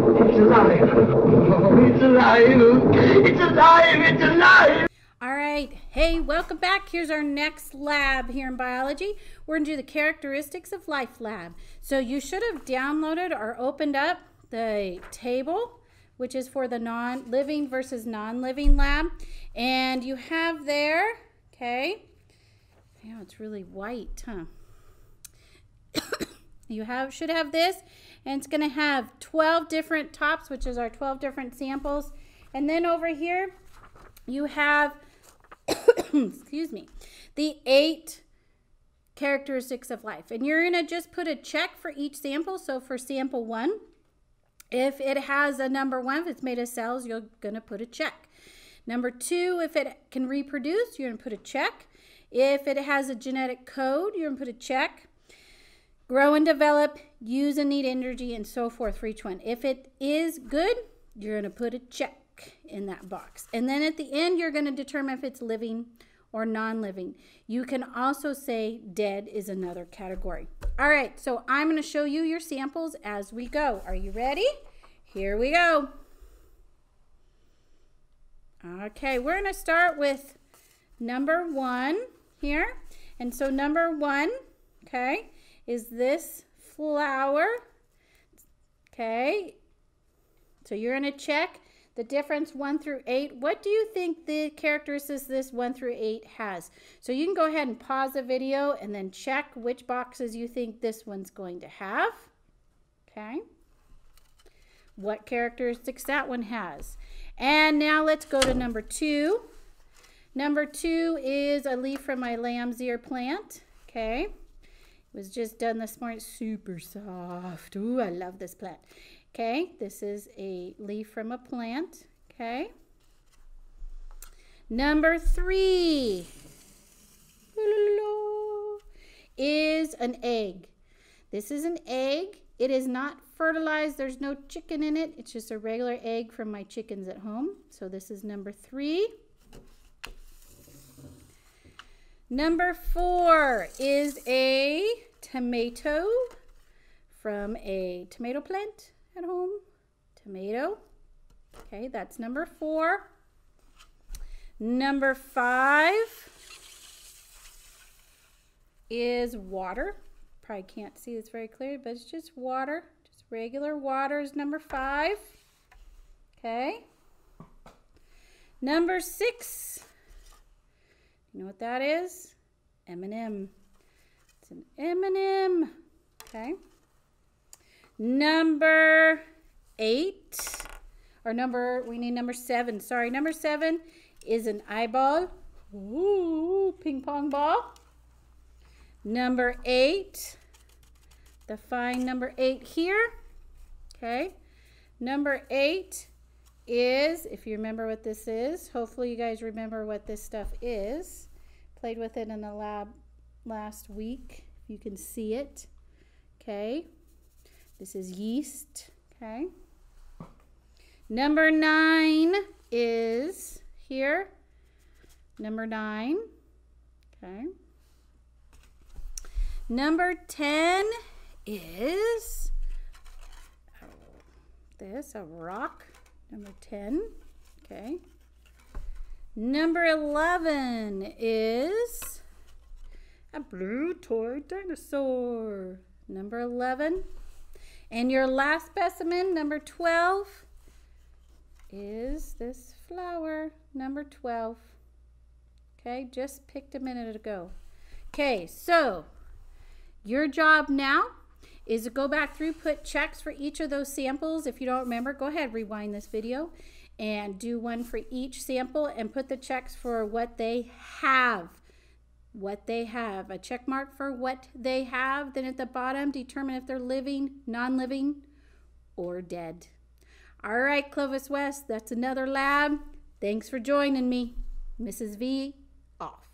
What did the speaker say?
It's alive. Oh, it's alive. It's alive. It's alive. All right. Hey, welcome back. Here's our next lab here in biology. We're going to do the characteristics of life lab. So you should have downloaded or opened up the table, which is for the non-living versus non-living lab. And you have there, okay. Yeah, it's really white, huh? You should have this, and it's going to have 12 different tops, which is our 12 different samples. And then over here, you have, excuse me, the 8 characteristics of life. And you're going to just put a check for each sample. So for sample 1, if it has a number 1, if it's made of cells, you're going to put a check. Number 2, if it can reproduce, you're going to put a check. If it has a genetic code, you're going to put a check. Grow and develop, use and need energy, and so forth for each one. If it is good, you're going to put a check in that box. And then at the end, you're going to determine if it's living or non-living. You can also say dead is another category. All right, so I'm going to show you your samples as we go. Are you ready? Here we go. Okay, we're going to start with number 1 here. And so number 1, okay, is this flower. Okay, so you're going to check the difference 1 through 8. What do you think the characteristics this 1 through 8 has? So you can go ahead and pause the video and then check which boxes you think this one's going to have. Okay, what characteristics that one has. And now let's go to number 2. Number 2 is a leaf from my lamb's ear plant. Okay. It was just done this morning. Super soft. Ooh, I love this plant. Okay, this is a leaf from a plant. Okay. Number 3 is an egg. This is an egg. It is not fertilized. There's no chicken in it. It's just a regular egg from my chickens at home. So this is number 3. Number 4 is a tomato from a tomato plant at home. Tomato. Okay, that's number 4. Number 5 is water. Probably can't see this very clearly, but it's just water. Just regular water is number 5. Okay. Number 6. You know what that is? M&M. It's an M&M. Okay. Number 8, or we need number 7. Sorry, number 7 is an eyeball. Ooh, ping pong ball. Number 8, define number 8 here. Okay. Number 8 is, if you remember what this is, hopefully you guys remember what this stuff is. Played with it in the lab last week, if you can see it. Okay, this is yeast. Okay, number 9 is here. Number 9. Okay, number 10 is a rock. Number 10, okay. Number 11 is a blue toy dinosaur. Number 11. And your last specimen, number 12, is this flower, number 12. Okay, just picked a minute ago. Okay, so your job now is to go back through, put checks for each of those samples. If you don't remember, go ahead, rewind this video and do one for each sample and put the checks for what they have. What they have. A check mark for what they have. Then at the bottom, determine if they're living, non-living, or dead. All right, Clovis West, that's another lab. Thanks for joining me. Mrs. V, off.